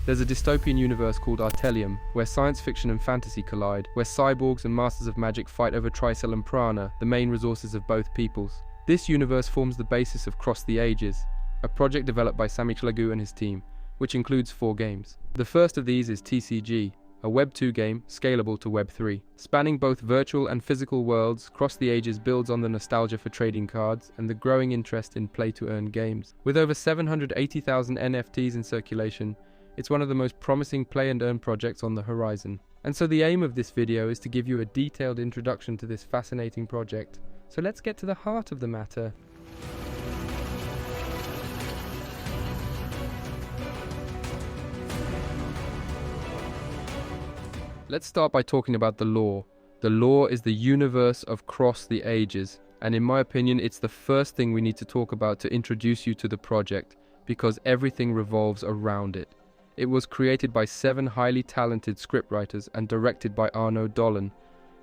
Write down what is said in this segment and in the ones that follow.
There's a dystopian universe called Artelium, where science fiction and fantasy collide, where cyborgs and masters of magic fight over Tricell and Prana, the main resources of both peoples. This universe forms the basis of Cross the Ages, a project developed by Sami Chlagu and his team, which includes 4 games. The first of these is TCG, a Web 2 game scalable to Web 3. Spanning both virtual and physical worlds, Cross the Ages builds on the nostalgia for trading cards and the growing interest in play-to-earn games. With over 780,000 NFTs in circulation, it's one of the most promising play-and-earn projects on the horizon. And so the aim of this video is to give you a detailed introduction to this fascinating project. So let's get to the heart of the matter. Let's start by talking about the lore. The lore is the universe of Cross the Ages, and in my opinion, it's the first thing we need to talk about to introduce you to the project, because everything revolves around it. It was created by 7 highly talented scriptwriters and directed by Arnaud Dolan,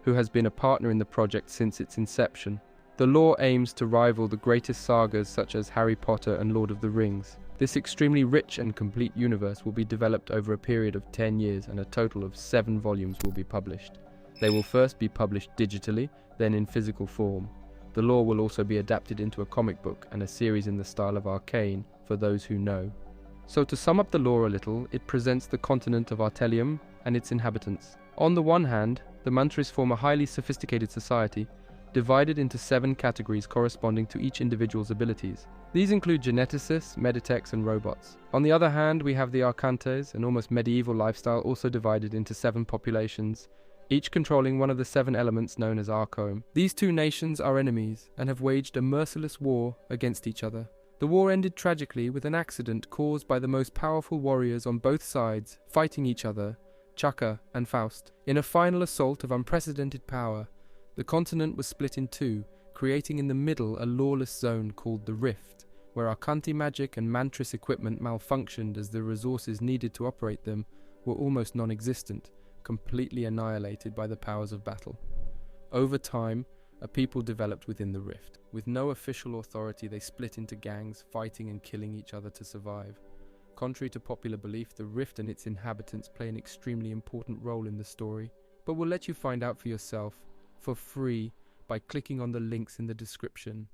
who has been a partner in the project since its inception. The lore aims to rival the greatest sagas such as Harry Potter and Lord of the Rings. This extremely rich and complete universe will be developed over a period of 10 years, and a total of 7 volumes will be published. They will first be published digitally, then in physical form. The lore will also be adapted into a comic book and a series in the style of Arcane, for those who know. So to sum up the lore a little, it presents the continent of Artelium and its inhabitants. On the one hand, the Mantris form a highly sophisticated society, divided into 7 categories corresponding to each individual's abilities. These include geneticists, meditechs, and robots. On the other hand, we have the Arcantes, an almost medieval lifestyle also divided into 7 populations, each controlling one of the 7 elements known as Arcome. These 2 nations are enemies and have waged a merciless war against each other. The war ended tragically with an accident caused by the most powerful warriors on both sides fighting each other, Chaka and Faust. In a final assault of unprecedented power, the continent was split in 2, creating in the middle a lawless zone called the Rift, where Arcanti magic and Mantris equipment malfunctioned as the resources needed to operate them were almost non-existent, completely annihilated by the powers of battle. Over time, a people developed within the Rift. With no official authority, they split into gangs, fighting and killing each other to survive. Contrary to popular belief, the Rift and its inhabitants play an extremely important role in the story, but we'll let you find out for yourself, for free, by clicking on the links in the description.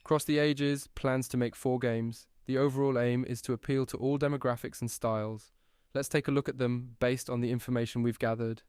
Cross the Ages plans to make 4 games. The overall aim is to appeal to all demographics and styles. Let's take a look at them based on the information we've gathered.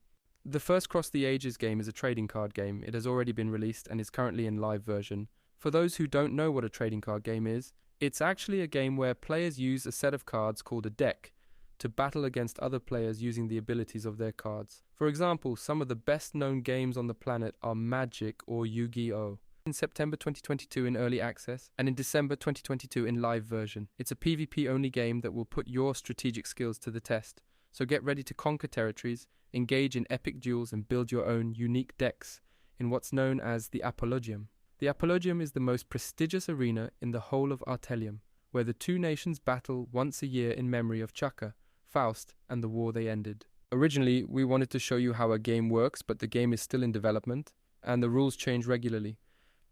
The first Cross the Ages game is a trading card game. It has already been released and is currently in live version. For those who don't know what a trading card game is, it's actually a game where players use a set of cards called a deck to battle against other players using the abilities of their cards. For example, some of the best known games on the planet are Magic or Yu-Gi-Oh! In September 2022 in early access, and in December 2022 in live version. It's a PvP only game that will put your strategic skills to the test, so get ready to conquer territories, engage in epic duels and build your own unique decks in what's known as the Apologium. The Apologium is the most prestigious arena in the whole of Artelium, where the 2 nations battle once a year in memory of Chaka, Faust, and the war they ended. Originally, we wanted to show you how a game works, but the game is still in development, and the rules change regularly.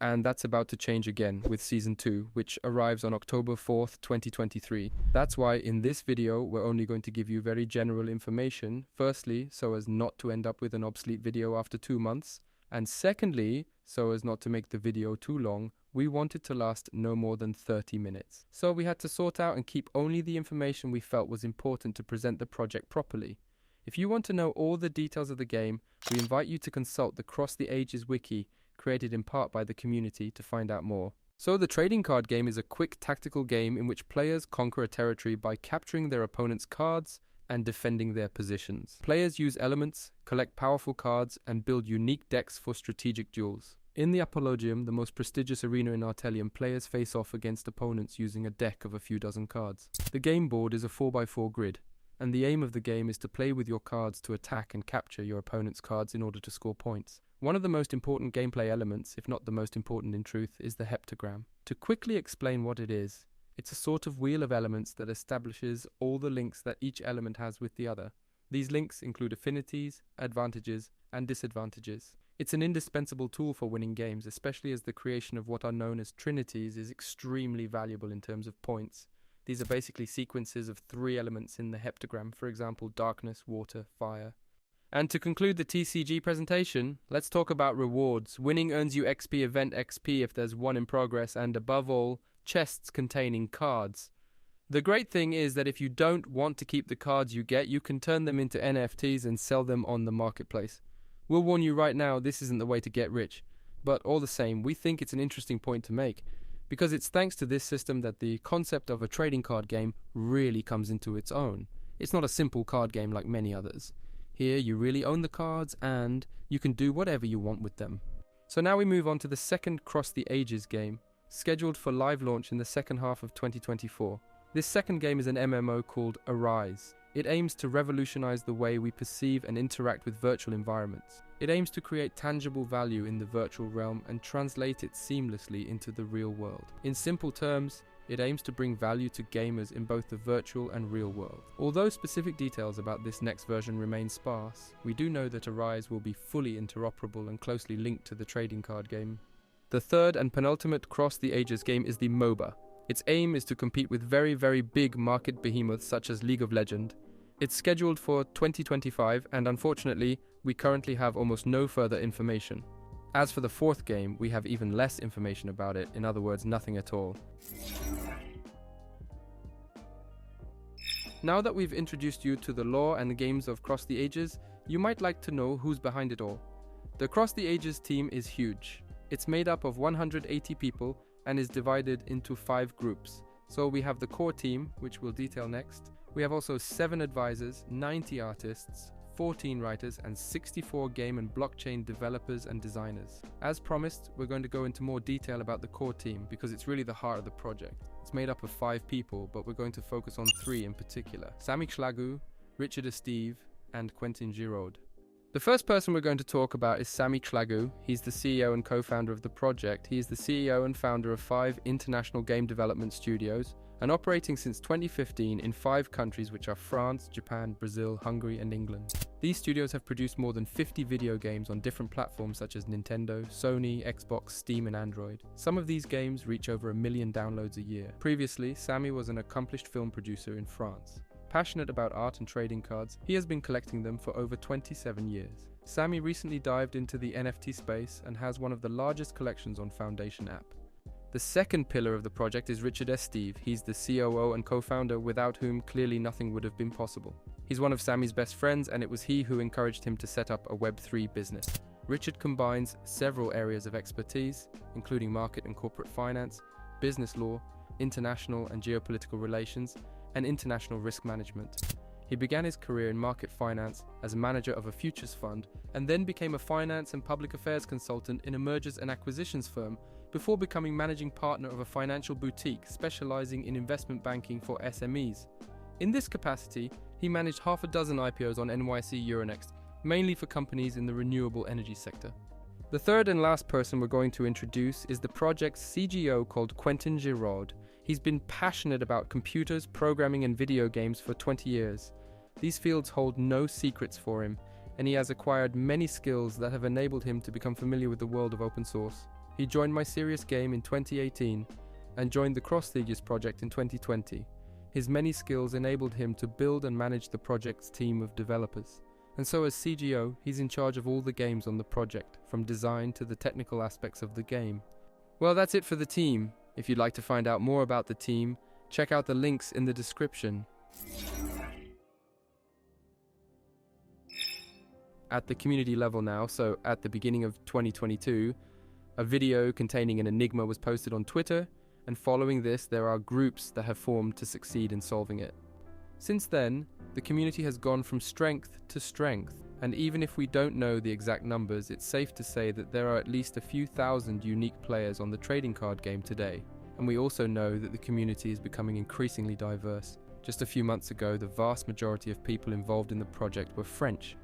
And that's about to change again with Season 2, which arrives on October 4th, 2023. That's why in this video, we're only going to give you very general information, firstly, so as not to end up with an obsolete video after 2 months, and secondly, so as not to make the video too long. We want it to last no more than 30 minutes. So we had to sort out and keep only the information we felt was important to present the project properly. If you want to know all the details of the game, we invite you to consult the Cross the Ages wiki, created in part by the community, to find out more. So the trading card game is a quick tactical game in which players conquer a territory by capturing their opponent's cards and defending their positions. Players use elements, collect powerful cards, and build unique decks for strategic duels. In the Apologium, the most prestigious arena in Artelium, players face off against opponents using a deck of a few dozen cards. The game board is a 4x4 grid, and the aim of the game is to play with your cards to attack and capture your opponent's cards in order to score points. One of the most important gameplay elements, if not the most important in truth, is the heptagram. To quickly explain what it is, it's a sort of wheel of elements that establishes all the links that each element has with the other. These links include affinities, advantages, and disadvantages. It's an indispensable tool for winning games, especially as the creation of what are known as trinities is extremely valuable in terms of points. These are basically sequences of 3 elements in the heptagram, for example, darkness, water, fire. And to conclude the TCG presentation, let's talk about rewards. Winning earns you XP, event XP if there's one in progress, and above all, chests containing cards. The great thing is that if you don't want to keep the cards you get, you can turn them into NFTs and sell them on the marketplace. We'll warn you right now, this isn't the way to get rich. But all the same, we think it's an interesting point to make, because it's thanks to this system that the concept of a trading card game really comes into its own. It's not a simple card game like many others. Here you really own the cards and you can do whatever you want with them. So now we move on to the second Cross the Ages game, scheduled for live launch in the second half of 2024. This second game is an MMO called Arise. It aims to revolutionize the way we perceive and interact with virtual environments. It aims to create tangible value in the virtual realm and translate it seamlessly into the real world. In simple terms, it aims to bring value to gamers in both the virtual and real world. Although specific details about this next version remain sparse, we do know that Arise will be fully interoperable and closely linked to the trading card game. The third and penultimate Cross the Ages game is the MOBA. Its aim is to compete with very big market behemoths such as League of Legends. It's scheduled for 2025 and unfortunately, we currently have almost no further information. As for the fourth game, we have even less information about it, in other words, nothing at all. Now that we've introduced you to the lore and the games of Cross the Ages, you might like to know who's behind it all. The Cross the Ages team is huge. It's made up of 180 people and is divided into 5 groups. So we have the core team, which we'll detail next. We have also 7 advisors, 90 artists, 14 writers, and 64 game and blockchain developers and designers. As promised, we're going to go into more detail about the core team because it's really the heart of the project. It's made up of 5 people, but we're going to focus on 3 in particular: Sami Chlagu, Richard Esteve, and Quentin Giraud. The first person we're going to talk about is Sami Chlagu. He's the CEO and co-founder of the project. He is the CEO and founder of 5 international game development studios and operating since 2015 in 5 countries, which are France, Japan, Brazil, Hungary, and England. These studios have produced more than 50 video games on different platforms such as Nintendo, Sony, Xbox, Steam, and Android. Some of these games reach over 1 million downloads a year. Previously, Sami was an accomplished film producer in France. Passionate about art and trading cards, he has been collecting them for over 27 years. Sami recently dived into the NFT space and has one of the largest collections on Foundation app. The second pillar of the project is Richard Esteve. He's the COO and co-founder, without whom clearly nothing would have been possible. He's one of Sami's best friends, and it was he who encouraged him to set up a Web3 business. Richard combines several areas of expertise, including market and corporate finance, business law, international and geopolitical relations, and international risk management. He began his career in market finance as a manager of a futures fund and then became a finance and public affairs consultant in a mergers and acquisitions firm before becoming managing partner of a financial boutique specializing in investment banking for SMEs. In this capacity, he managed half a dozen IPOs on NYSE Euronext, mainly for companies in the renewable energy sector. The third and last person we're going to introduce is the project's CGO called Quentin Giraud. He's been passionate about computers, programming, and video games for 20 years. These fields hold no secrets for him, and he has acquired many skills that have enabled him to become familiar with the world of open source. He joined My Serious Game in 2018 and joined the Cross the Ages project in 2020. His many skills enabled him to build and manage the project's team of developers. And so as CGO, he's in charge of all the games on the project, from design to the technical aspects of the game. Well, that's it for the team. If you'd like to find out more about the team, check out the links in the description. At the community level now, so at the beginning of 2022, a video containing an enigma was posted on Twitter, and following this, there are groups that have formed to succeed in solving it. Since then, the community has gone from strength to strength, and even if we don't know the exact numbers, it's safe to say that there are at least a few thousand unique players on the trading card game today. And we also know that the community is becoming increasingly diverse. Just a few months ago, the vast majority of people involved in the project were French.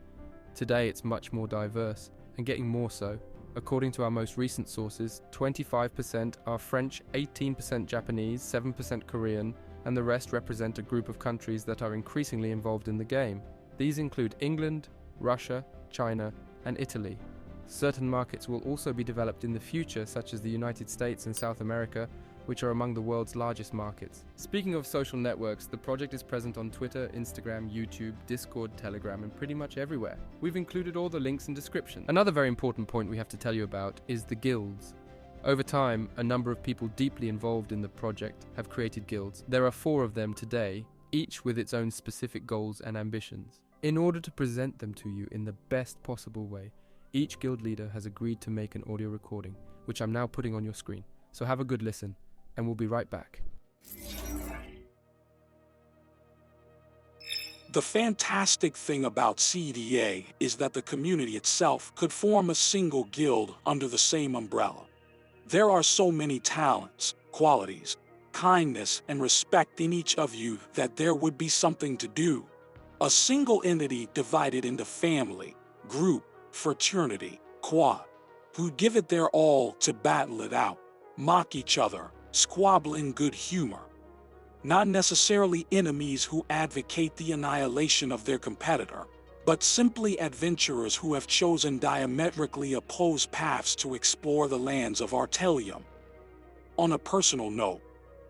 Today, it's much more diverse, and getting more so. According to our most recent sources, 25% are French, 18% Japanese, 7% Korean, and the rest represent a group of countries that are increasingly involved in the game. These include England, Russia, China, and Italy. Certain markets will also be developed in the future, such as the United States and South America, which are among the world's largest markets. Speaking of social networks, the project is present on Twitter, Instagram, YouTube, Discord, Telegram, and pretty much everywhere. We've included all the links in description. Another very important point we have to tell you about is the guilds. Over time, a number of people deeply involved in the project have created guilds. There are 4 of them today, each with its own specific goals and ambitions. In order to present them to you in the best possible way, each guild leader has agreed to make an audio recording, which I'm now putting on your screen. So have a good listen, and we'll be right back. The fantastic thing about CDA is that the community itself could form a single guild under the same umbrella. There are so many talents, qualities, kindness, and respect in each of you that there would be something to do. A single entity divided into family, group, fraternity, quad, who give it their all to battle it out, mock each other, squabble in good humor. Not necessarily enemies who advocate the annihilation of their competitor, but simply adventurers who have chosen diametrically opposed paths to explore the lands of Artelium. On a personal note,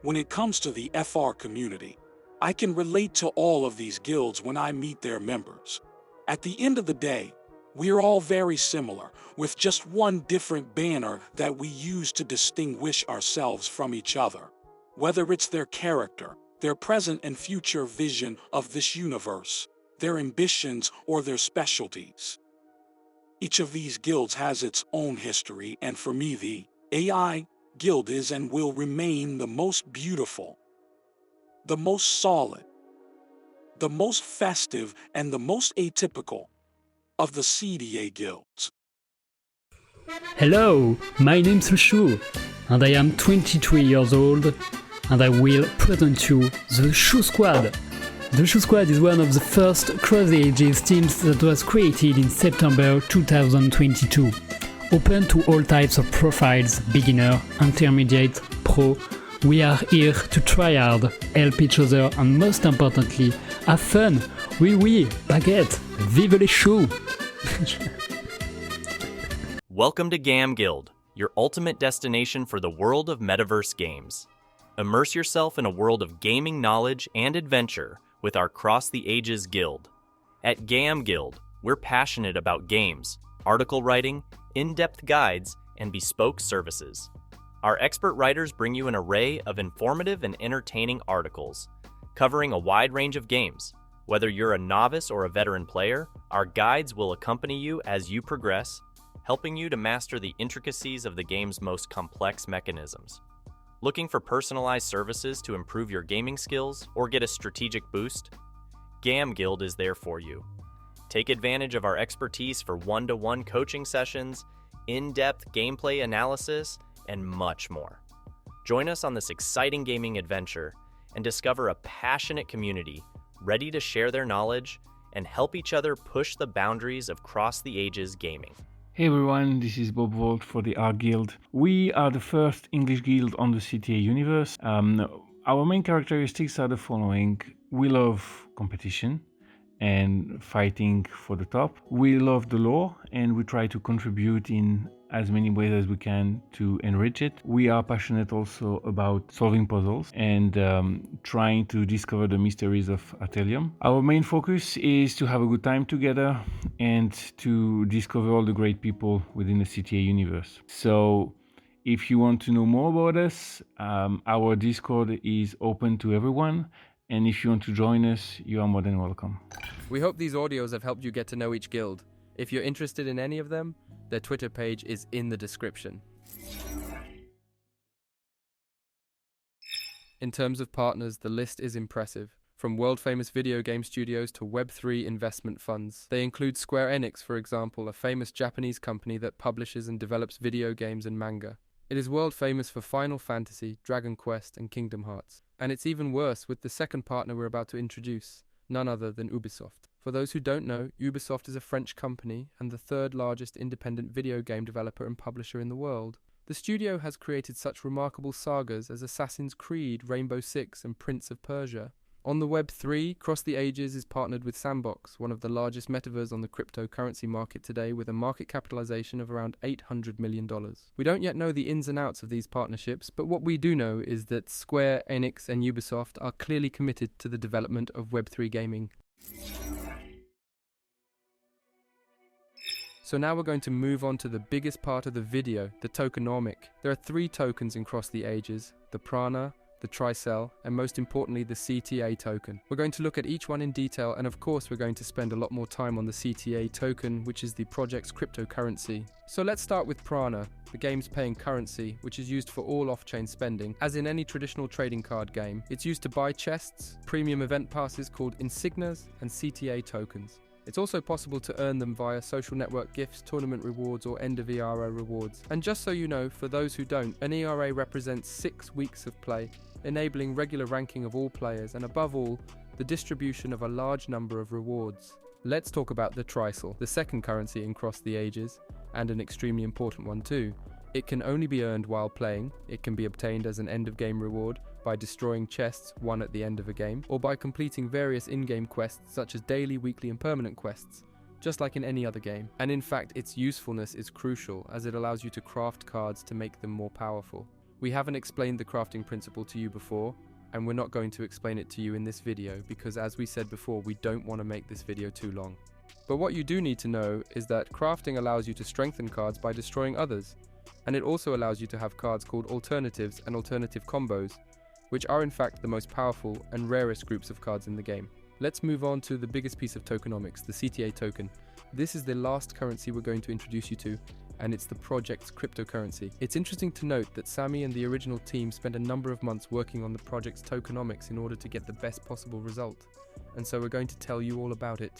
when it comes to the FR community, I can relate to all of these guilds when I meet their members. At the end of the day, we're all very similar, with just one different banner that we use to distinguish ourselves from each other. Whether it's their character, their present and future vision of this universe, their ambitions, or their specialties. Each of these guilds has its own history, and for me, the AI Guild is and will remain the most beautiful, the most solid, the most festive, and the most atypical of the CDA guilds. Hello, my name's Shu, and I am 23 years old, and I will present you the Shu Squad. The Shu Squad is one of the first cross-ages teams that was created in September 2022. Open to all types of profiles, beginner, intermediate, pro. We are here to try hard, help each other, and most importantly, have fun. Oui, baguette, vive les choux! Welcome to GAM Guild, your ultimate destination for the world of metaverse games. Immerse yourself in a world of gaming knowledge and adventure with our Cross the Ages Guild. At GAM Guild, we're passionate about games, article writing, in-depth guides, and bespoke services. Our expert writers bring you an array of informative and entertaining articles, covering a wide range of games. Whether you're a novice or a veteran player, our guides will accompany you as you progress, helping you to master the intricacies of the game's most complex mechanisms. Looking for personalized services to improve your gaming skills or get a strategic boost? GAM Guild is there for you. Take advantage of our expertise for one-to-one coaching sessions, in-depth gameplay analysis, and much more. Join us on this exciting gaming adventure and discover a passionate community ready to share their knowledge and help each other push the boundaries of Cross the Ages gaming. Hey everyone, this is Bob Volt for the R Guild. We are the first English guild on the CTA universe. Our main characteristics are the following. We love competition and fighting for the top. We love the lore and we try to contribute in as many ways as we can to enrich it. We are passionate also about solving puzzles and trying to discover the mysteries of Artelium. Our main focus is to have a good time together and to discover all the great people within the CTA universe. So if you want to know more about us, our Discord is open to everyone. And if you want to join us, you are more than welcome. We hope these audios have helped you get to know each guild. If you're interested in any of them, their Twitter page is in the description. In terms of partners, the list is impressive. From world-famous video game studios to Web3 investment funds. They include Square Enix, for example, a famous Japanese company that publishes and develops video games and manga. It is world famous for Final Fantasy, Dragon Quest, and Kingdom Hearts. And it's even worse with the second partner we're about to introduce, none other than Ubisoft. For those who don't know, Ubisoft is a French company and the third largest independent video game developer and publisher in the world. The studio has created such remarkable sagas as Assassin's Creed, Rainbow Six, and Prince of Persia. On the Web3, Cross the Ages is partnered with Sandbox, one of the largest metaverse on the cryptocurrency market today, with a market capitalization of around $800 million. We don't yet know the ins and outs of these partnerships, but what we do know is that Square, Enix, and Ubisoft are clearly committed to the development of Web3 gaming. So now we're going to move on to the biggest part of the video, the tokenomic. There are 3 tokens in Cross the Ages: the Prana, the Tricell, and most importantly the CTA token. We're going to look at each one in detail, and of course we're going to spend a lot more time on the CTA token, which is the project's cryptocurrency. So let's start with Prana, the game's paying currency, which is used for all off-chain spending. As in any traditional trading card game, it's used to buy chests, premium event passes called insignias, and CTA tokens. It's also possible to earn them via social network gifts, tournament rewards, or end of ERA rewards. And just so you know, for those who don't, an ERA represents 6 weeks of play, enabling regular ranking of all players, and above all, the distribution of a large number of rewards. Let's talk about the Tricell, the second currency in Cross the Ages, and an extremely important one too. It can only be earned while playing. It can be obtained as an end-of-game reward by destroying chests won at the end of a game, or by completing various in-game quests such as daily, weekly, and permanent quests, just like in any other game. And in fact, its usefulness is crucial, as it allows you to craft cards to make them more powerful. We haven't explained the crafting principle to you before, and we're not going to explain it to you in this video because, as we said before, we don't want to make this video too long. But what you do need to know is that crafting allows you to strengthen cards by destroying others, and it also allows you to have cards called alternatives and alternative combos, which are in fact the most powerful and rarest groups of cards in the game. Let's move on to the biggest piece of tokenomics, the CTA token. This is the last currency we're going to introduce you to, and it's the project's cryptocurrency. It's interesting to note that Sammy and the original team spent a number of months working on the project's tokenomics in order to get the best possible result, and so we're going to tell you all about it.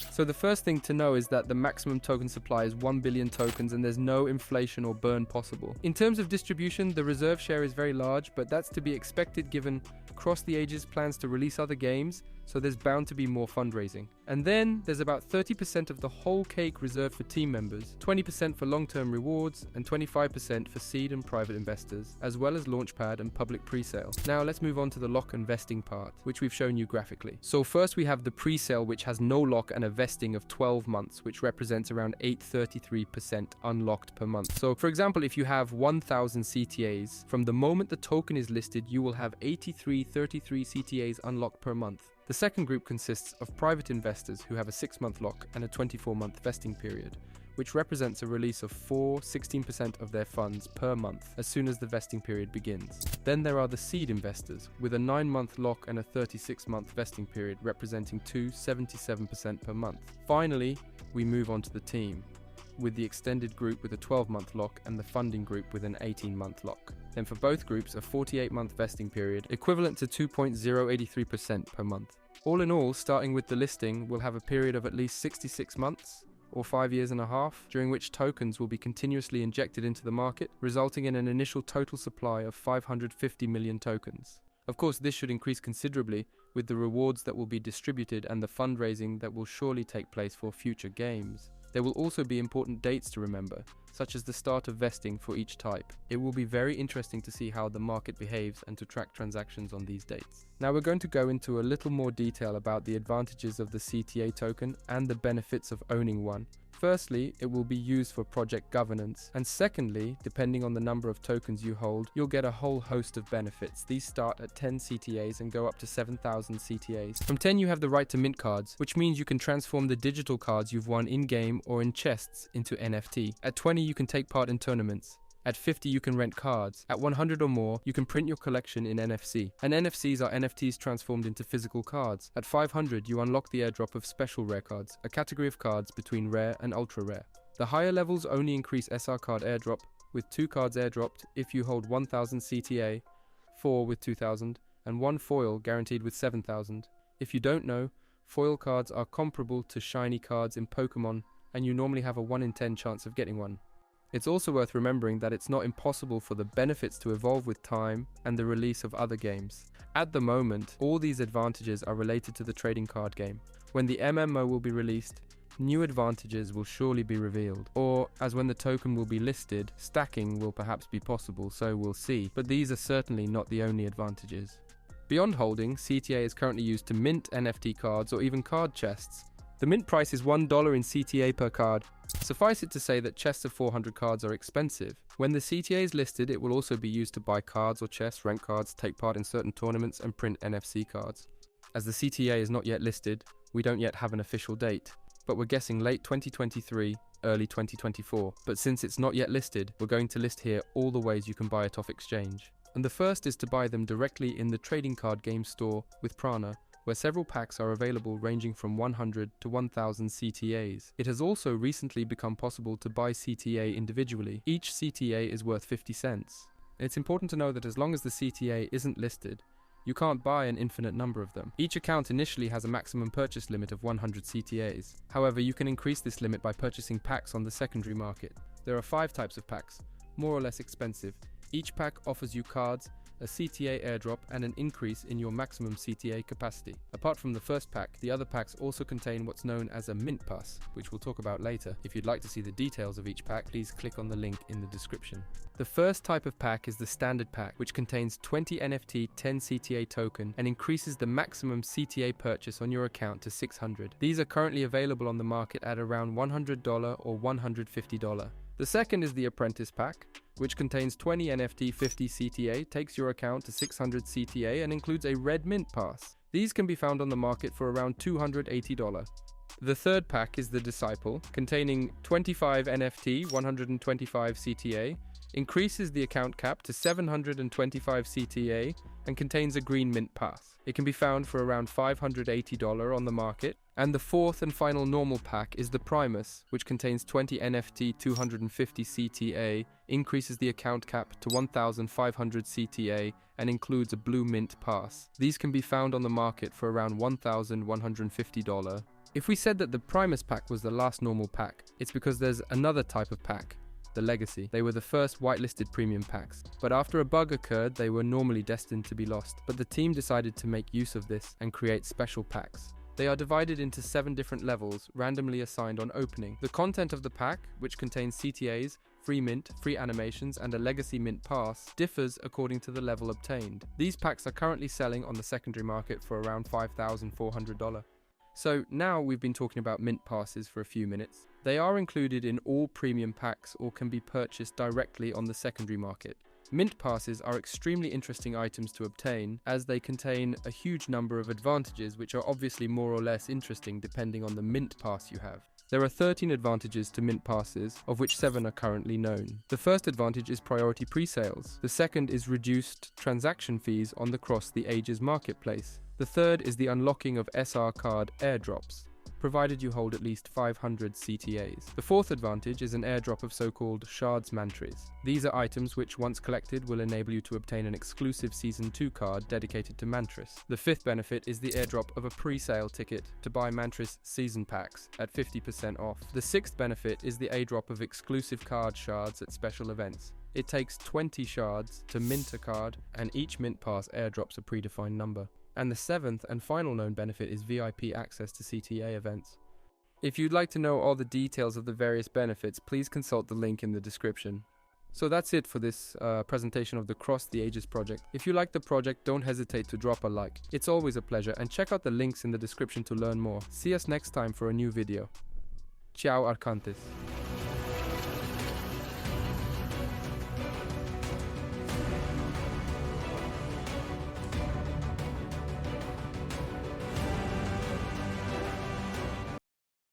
So the first thing to know is that the maximum token supply is 1 billion tokens, and there's no inflation or burn possible. In terms of distribution, the reserve share is very large, but that's to be expected given Cross the Ages plans to release other games, so there's bound to be more fundraising. And then there's about 30% of the whole cake reserved for team members, 20% for long-term rewards, and 25% for seed and private investors, as well as Launchpad and public pre-sale. Now let's move on to the lock and vesting part, which we've shown you graphically. So first we have the pre-sale, which has no lock and a vesting of 12 months, which represents around 833% unlocked per month. So for example, if you have 1000 CTAs, from the moment the token is listed, you will have 33 CTAs unlocked per month. The second group consists of private investors who have a 6-month lock and a 24-month vesting period, which represents a release of 16% of their funds per month as soon as the vesting period begins. Then there are the seed investors, with a 9-month lock and a 36-month vesting period, representing 77% per month. Finally, we move on to the team, with the extended group with a 12-month lock and the funding group with an 18-month lock. Then for both groups, a 48-month vesting period, equivalent to 2.083% per month. All in all, starting with the listing, we'll have a period of at least 66 months, or 5 years and a half, during which tokens will be continuously injected into the market, resulting in an initial total supply of 550 million tokens. Of course, this should increase considerably with the rewards that will be distributed and the fundraising that will surely take place for future games. There will also be important dates to remember, such as the start of vesting for each type. It will be very interesting to see how the market behaves and to track transactions on these dates. Now we're going to go into a little more detail about the advantages of the CTA token and the benefits of owning one. Firstly, it will be used for project governance, and secondly, depending on the number of tokens you hold, you'll get a whole host of benefits. These start at 10 CTAs and go up to 7,000 CTAs. From 10 you have the right to mint cards, which means you can transform the digital cards you've won in-game or in chests into NFT. At 20 you can take part in tournaments. At 50 you can rent cards. At 100 or more, you can print your collection in NFC. And NFCs are NFTs transformed into physical cards. At 500 you unlock the airdrop of special rare cards, a category of cards between rare and ultra rare. The higher levels only increase SR card airdrop, with 2 cards airdropped if you hold 1000 CTA, 4 with 2000, and 1 foil guaranteed with 7000. If you don't know, foil cards are comparable to shiny cards in Pokemon, and you normally have a 1 in 10 chance of getting one. It's also worth remembering that it's not impossible for the benefits to evolve with time and the release of other games. At the moment, all these advantages are related to the trading card game. When the MMO will be released, new advantages will surely be revealed. Or, as when the token will be listed, stacking will perhaps be possible, so we'll see. But these are certainly not the only advantages. Beyond holding, CTA is currently used to mint NFT cards or even card chests. The mint price is $1 in CTA per card. Suffice it to say that chests of 400 cards are expensive. When the CTA is listed, it will also be used to buy cards or chests, rent cards, take part in certain tournaments, and print NFC cards. As the CTA is not yet listed, we don't yet have an official date, but we're guessing late 2023, early 2024. But since it's not yet listed, we're going to list here all the ways you can buy it off exchange. And the first is to buy them directly in the trading card game store with Prana, where several packs are available ranging from 100 to 1000 CTAs. It has also recently become possible to buy CTA individually. Each CTA is worth 50 cents. It's important to know that as long as the CTA isn't listed, you can't buy an infinite number of them. Each account initially has a maximum purchase limit of 100 CTAs. However, you can increase this limit by purchasing packs on the secondary market. There are 5 types of packs, more or less expensive. Each pack offers you cards, a CTA airdrop, and an increase in your maximum CTA capacity. Apart from the first pack, the other packs also contain what's known as a mint pass, which we'll talk about later. If you'd like to see the details of each pack, please click on the link in the description. The first type of pack is the standard pack, which contains 20 NFT 10 CTA token and increases the maximum CTA purchase on your account to 600. These are currently available on the market at around $100 or $150. The second is the Apprentice Pack, which contains 20 NFT 50 CTA, takes your account to 600 CTA, and includes a red mint pass. These can be found on the market for around $280. The third pack is the Disciple, containing 25 NFT 125 CTA, increases the account cap to 725 CTA, and contains a green mint pass. It can be found for around $580 on the market. And the fourth and final normal pack is the Primus, which contains 20 NFT 250 CTA, increases the account cap to 1,500 CTA, and includes a blue mint pass. These can be found on the market for around $1,150. If we said that the Primus pack was the last normal pack, it's because there's another type of pack, the Legacy. They were the first whitelisted premium packs, but after a bug occurred, they were normally destined to be lost. But the team decided to make use of this and create special packs. They are divided into 7 different levels, randomly assigned on opening. The content of the pack, which contains CTAs, free mint, free animations, and a legacy mint pass, differs according to the level obtained. These packs are currently selling on the secondary market for around $5,400. So now we've been talking about mint passes for a few minutes. They are included in all premium packs or can be purchased directly on the secondary market. Mint passes are extremely interesting items to obtain, as they contain a huge number of advantages which are obviously more or less interesting depending on the mint pass you have. There are 13 advantages to mint passes, of which 7 are currently known. The first advantage is priority pre-sales. The second is reduced transaction fees on the Cross the Ages marketplace. The third is the unlocking of SR card airdrops, provided you hold at least 500 CTAs. The fourth advantage is an airdrop of so-called Shards Mantries. These are items which, once collected, will enable you to obtain an exclusive Season 2 card dedicated to Mantris. The fifth benefit is the airdrop of a pre-sale ticket to buy Mantris Season Packs at 50% off. The sixth benefit is the airdrop of exclusive card shards at special events. It takes 20 shards to mint a card, and each mint pass airdrops a predefined number. And the seventh and final known benefit is VIP access to CTA events. If you'd like to know all the details of the various benefits, please consult the link in the description. So that's it for this presentation of the Cross the Ages project. If you like the project, don't hesitate to drop a like. It's always a pleasure, and check out the links in the description to learn more. See us next time for a new video. Ciao Arcantes.